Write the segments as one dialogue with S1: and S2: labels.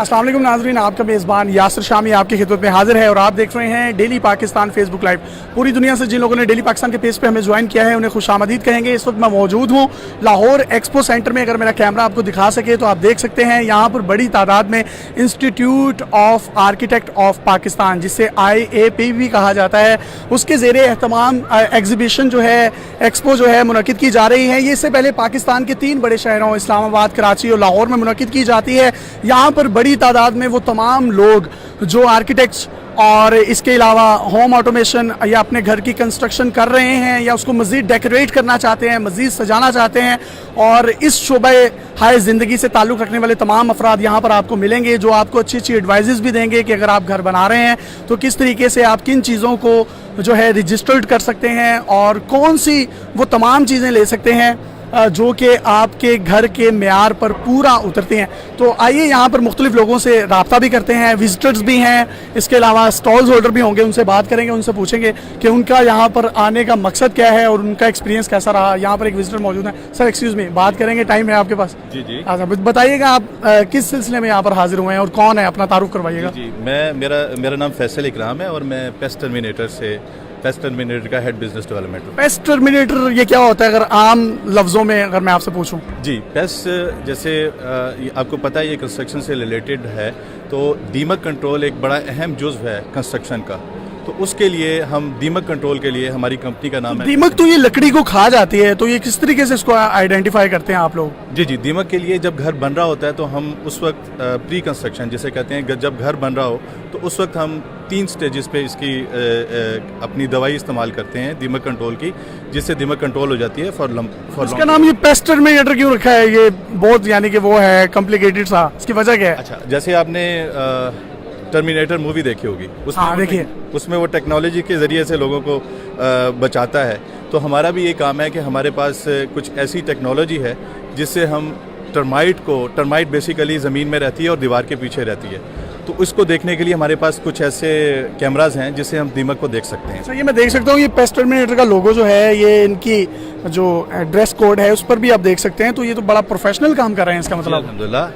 S1: अस्सलाम वालेकुम नाज़रीन, आपका मेज़बान यासिर शामी आपकी खिदमत में हाजिर है और आप देख रहे हैं डेली पाकिस्तान फेसबुक लाइव। पूरी दुनिया से जिन लोगों ने डेली पाकिस्तान के पेज पे हमें ज्वाइन किया है उन्हें खुशामदीद कहेंगे। इस वक्त मैं मौजूद हूँ लाहौर एक्सपो सेंटर में। अगर मेरा कैमरा आपको दिखा सके तो आप देख सकते हैं यहाँ पर बड़ी तादाद में institute of architect of Pakistan, जिसे IAP भी कहा जाता है, उसके ज़ेरे एहतमाम एग्जीबिशन जो है, एक्सपो जो है मुनक़िद की जा रही है। ये इससे पहले पाकिस्तान के 3 बड़े शहरों इस्लामाबाद, कराची और लाहौर में मुनक़िद की जाती है। यहाँ पर बड़ी तादाद में वो तमाम लोग जो आर्किटेक्ट्स और इसके अलावा होम ऑटोमेशन या अपने घर की कंस्ट्रक्शन कर रहे हैं या उसको मज़ीद डेकोरेट करना चाहते हैं, मज़ीद सजाना चाहते हैं, और इस शोबे हाय ज़िंदगी से ताल्लुक़ रखने वाले तमाम अफराद यहाँ पर आपको मिलेंगे जो आपको अच्छी अच्छी एडवाइजेस भी देंगे कि अगर आप घर बना रहे हैं तो किस तरीके से आप किन चीज़ों को जो है रजिस्टर्ड कर सकते हैं और कौन सी वो तमाम चीज़ें ले सकते हैं जो कि आपके घर के मेयार पर पूरा उतरती हैं। तो आइए यहाँ पर मुख्तलिफ लोगों से रब्ता भी करते हैं, विजिटर्स भी हैं, इसके अलावा स्टॉल्स होल्डर भी होंगे, उनसे बात करेंगे, उनसे पूछेंगे कि उनका यहाँ पर आने का मकसद क्या है और उनका एक्सपीरियंस कैसा रहा। यहाँ पर एक विजिटर मौजूद है। सर एक्सक्यूज़ मी, बात करेंगे, टाइम है आपके पास?
S2: जी जी।
S1: अच्छा, बताइएगा आप किस सिलसिले में यहाँ पर हाजिर हुए हैं और कौन है, अपना तारुफ करवाइएगा।
S2: जी, मेरा नाम फैसल इकराम है और मैं पेस्ट टर्मिनेटर का हेड बिजनेस डेवलपमेंट हूँ।
S1: पेस्ट टर्मिनेटर ये क्या होता है, अगर आम लफ्ज़ों में अगर मैं आपसे पूछूं?
S2: जी, पेस्ट जैसे आपको पता है ये कंस्ट्रक्शन से रिलेटेड है, तो दीमक कंट्रोल एक बड़ा अहम जुज़्व है कंस्ट्रक्शन का। तो उसके लिए हम दीमक कंट्रोल के लिए हमारी कंपनी का नाम है।
S1: दीमक तो ये लकड़ी को खा जाती है, तो ये किस तरीके से इसको आइडेंटिफाई करते हैं आप लोग?
S2: जी जी, दीमक के लिए जब घर बन रहा होता है तो हम उस वक्त प्री कंस्ट्रक्शन जिसे कहते हैं, जब घर बन रहा हो तो उस वक्त हम 3 स्टेजेस पे इसकी अपनी दवाई इस्तेमाल करते हैं दीमक कंट्रोल की, जिससे दीमक कंट्रोल हो जाती है फॉर
S1: इसका नाम ये पेस्ट टर्मिनेटर क्यों रखा है? ये बहुत यानी कि वो है कॉम्प्लिकेटेड सा, इसकी वजह क्या है?
S2: अच्छा, जैसे आपने टर्मिनेटर मूवी देखी होगी, उसमें वो टेक्नोलॉजी के ज़रिए से लोगों को बचाता है। तो हमारा भी ये काम है कि हमारे पास कुछ ऐसी टेक्नोलॉजी है जिससे हम टर्माइट बेसिकली ज़मीन में रहती है और दीवार के पीछे रहती है, तो उसको देखने के लिए हमारे पास कुछ ऐसे कैमराज हैं जिससे हम दीमक को देख सकते हैं।
S1: अच्छा, ये मैं देख सकता हूँ, ये पेस्ट टर्मिनेटर का लोगो जो है, ये इनकी जो ड्रेस कोड है उस पर भी आप देख सकते हैं, तो ये तो बड़ा प्रोफेशनल काम कर रहे हैं इसका मतलब।
S2: अल्हम्दुलिल्लाह,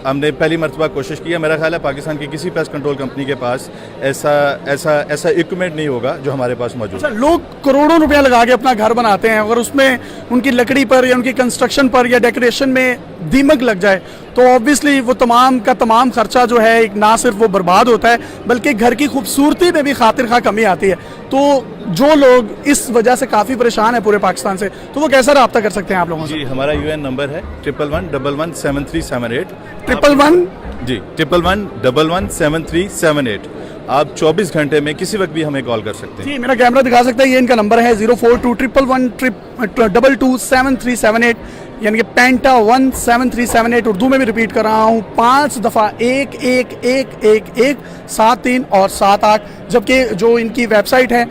S2: हमने पहली मरतबा कोशिश की है। मेरा ख्याल है पाकिस्तान की किसी पेस्ट कंट्रोल कंपनी के पास ऐसा इक्विपमेंट नहीं होगा जो हमारे पास मौजूद है।
S1: लोग करोड़ों रुपया लगा के अपना घर बनाते हैं, अगर उसमें उनकी लकड़ी पर या उनकी कंस्ट्रक्शन पर या डेकोरेशन में दीमक लग जाए तो ऑब्वियसली वो तमाम का तमाम खर्चा जो है ना सिर्फ वो बर्बाद होता है बल्कि घर की खूबसूरती में भी खातिर खा कमी आती है। तो जो लोग इस वजह से काफ़ी परेशान है पूरे पाकिस्तान से, तो वो कैसा रब्ता कर सकते हैं आप लोगों से?
S2: जी, हमारा UN नंबर है 11117378
S1: 11
S2: जी 11117378। आप 24 घंटे में किसी वक्त भी हमें कॉल कर सकते हैं।
S1: जी, मेरा कैमरा दिखा सकता है, ये इनका नंबर है 042111227378, यानी कि पेंटा 17378। उर्दू में भी रिपीट कर रहा हूँ, 5 दफ़ा 111173 और 78। जबकि जो इनकी वेबसाइट है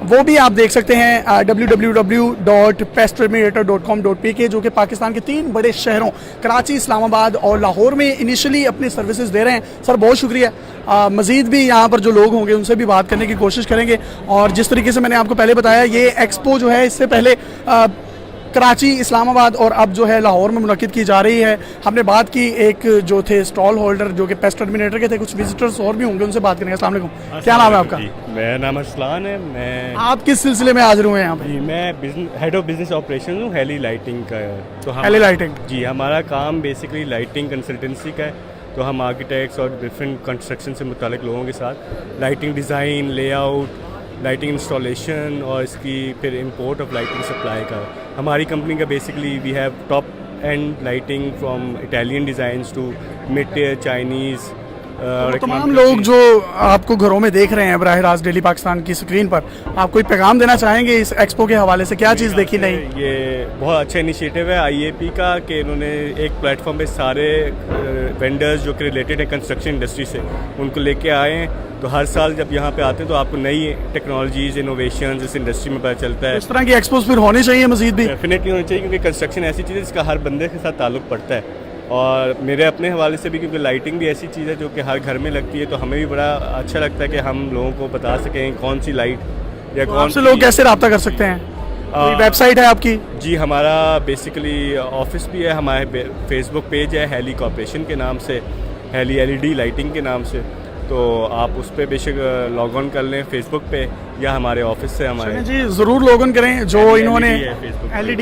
S1: वो भी आप देख सकते हैं www.pestterminator.com.pk, जो कि पाकिस्तान के 3 बड़े शहरों कराची, इस्लामाबाद और लाहौर में इनिशियली अपनी सर्विसेज दे रहे हैं। सर बहुत शुक्रिया। मज़ीद भी यहाँ पर जो लोग होंगे उनसे भी बात करने की कोशिश करेंगे। और जिस तरीके से मैंने आपको पहले बताया, ये एक्सपो जो है इससे पहले कराची, इस्लामाबाद और अब जो है लाहौर में मुनक़िद की जा रही है। हमने बात की एक जो थे स्टॉल होल्डर जो कि पेस्ट टर्मिनेटर के थे, कुछ विजिटर्स और भी होंगे, उनसे बात करेंगे। अस्सलाम वालेकुम, क्या नाम है आपका?
S3: मेरा नाम अरसलान है। मैं
S1: आप किस सिलसिले में हाजिर हुए हैं यहाँ पे?
S3: जी, मैं हेड ऑफ बिजनेस ऑपरेशन हूँ, हेली लाइटिंग का। तो
S1: हेली लाइटिंग? जी,
S3: हमारा काम बेसिकली लाइटिंग कंसल्टेंसी का है। तो हम आर्किटेक्ट्स और डिफरेंट कंस्ट्रक्शन से मुतालिक लोगों के साथ lighting design, layout, lighting installation और इसकी फिर इंपोर्ट ऑफ लाइटिंग सप्लाई का हमारी कंपनी का basically we have top end lighting from Italian designs to mid tier Chinese.
S1: तमाम लोग जो आपको घरों में देख रहे हैं बराह रास्त डेली पाकिस्तान की स्क्रीन पर, आप कोई पैगाम देना चाहेंगे इस एक्सपो के हवाले से? क्या चीज़ देखी नहीं?
S3: ये बहुत अच्छा इनिशिएटिव है IAP का कि इन्होंने एक प्लेटफॉर्म पे सारे वेंडर्स जो कि रिलेटेड है कंस्ट्रक्शन इंडस्ट्री से उनको लेके आए हैं। तो हर साल जब यहाँ पे आते हैं तो आपको नई टेक्नोलॉजीज, इनोवेशंस इस इंडस्ट्री में पता चलता है।
S1: इस तरह की एक्सपोज फिर होनी चाहिए मजीद भी?
S3: डेफिनेटली होनी चाहिए, क्योंकि कंस्ट्रक्शन ऐसी चीज़ है जिसका हर बंदे के साथ ताल्लुक पड़ता है। और मेरे अपने हवाले से भी, क्योंकि लाइटिंग भी ऐसी चीज़ है जो कि हर घर में लगती है, तो हमें भी बड़ा अच्छा लगता है कि हम लोगों को बता सकें कौन सी लाइट या कौन से
S1: लोग कैसे रब्ता कर सकते हैं। वेबसाइट है आपकी?
S3: जी, हमारा बेसिकली ऑफिस भी है, हमारे फेसबुक पेज है हेली कॉर्पोरेशन के नाम से, ہیلی LED لائٹنگ کے نام سے. تو آپ اس پہ بے شک لاگ آن کر لیں فیس بک پہ یا ہمارے آفس سے ہمارے.
S1: جی ضرور لاگ آن کریں. جو انہوں نے LED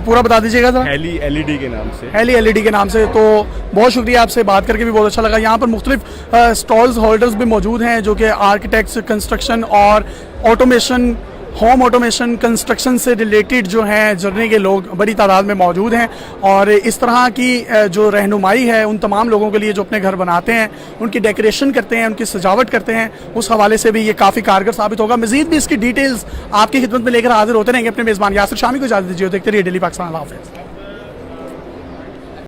S1: پورا بتا دیجیے گا ذرا.
S3: ہیلی LED کے نام سے.
S1: ہیلی LED کے نام سے. تو بہت شکریہ, آپ سے بات کر کے بھی بہت اچھا لگا. یہاں پر مختلف اسٹالز ہولڈرز بھی موجود ہیں جو کہ آرکیٹیکٹس, کنسٹرکشن اور آٹومیشن, ہوم آٹومیشن, کنسٹرکشن سے ریلیٹڈ جو ہیں جرنے کے لوگ بڑی تعداد میں موجود ہیں. اور اس طرح کی جو رہنمائی ہے ان تمام لوگوں کے لیے جو اپنے گھر بناتے ہیں, ان کی ڈیکوریشن کرتے ہیں, ان کی سجاوٹ کرتے ہیں, اس حوالے سے بھی یہ کافی کارگر ثابت ہوگا. مزید بھی اس کی ڈیٹیلز آپ کی خدمت میں لے کر حاضر ہوتے رہیں گے. اپنے میزبان یاسر شامی کو اجازت دیجیے. دیکھتے رہیے ڈیلی پاکستان. اللہ حافظ.